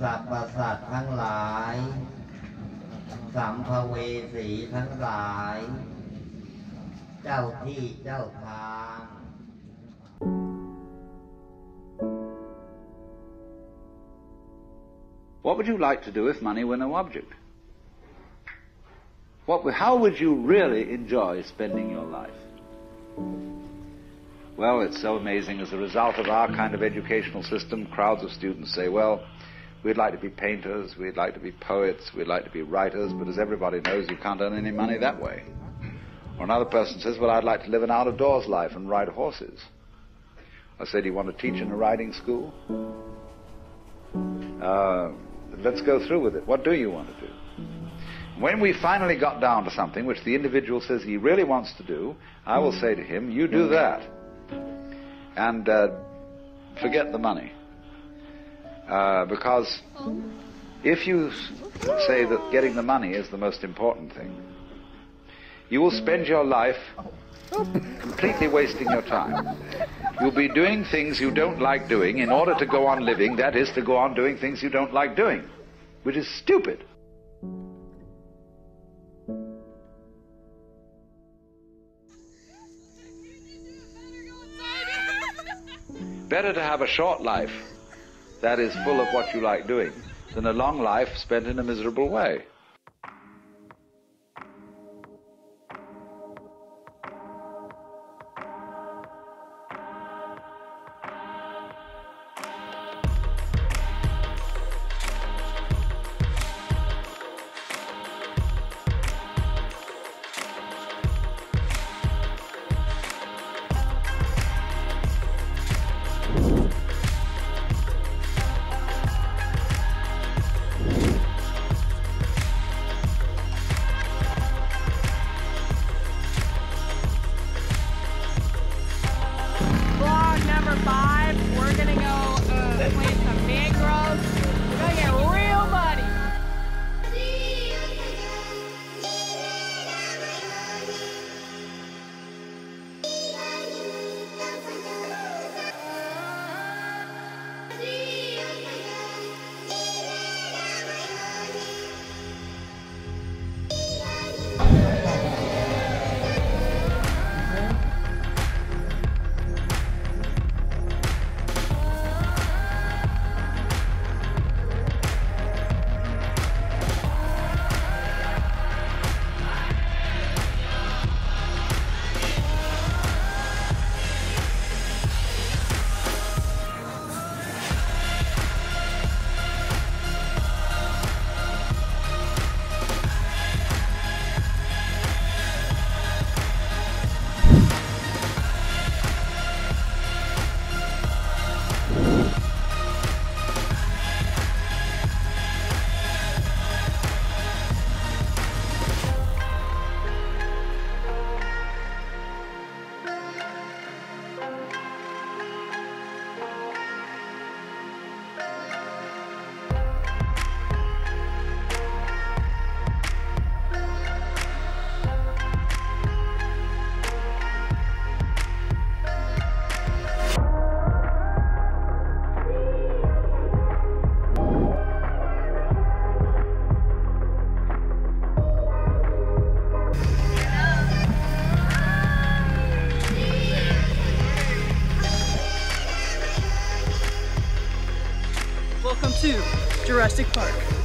สรรพสัตว์ทั้งหลายสัมภเวสีทั้งหลายเจ้าที่เจ้าทาง What would you like to do if money were no object? How would you really enjoy spending your life? Well, it's so amazing. As a result of our kind of educational system, crowds of students say, well, we'd like to be painters, we'd like to be poets, we'd like to be writers, but as everybody knows, you can't earn any money that way. Or another person says, well, I'd like to live an out-of-doors life and ride horses. I say, do you want to teach in a riding school? Let's go through with it. What do you want to do? When we finally got down to something which the individual says he really wants to do, I will say to him, you do that. And forget the money. Because if you say that getting the money is the most important thing, you will spend your life completely wasting your time. You'll be doing things you don't like doing in order to go on living, that is, to go on doing things you don't like doing, which is stupid. Better to have a short life that is full of what you like doing than a long life spent in a miserable way. Welcome to Jurassic Park.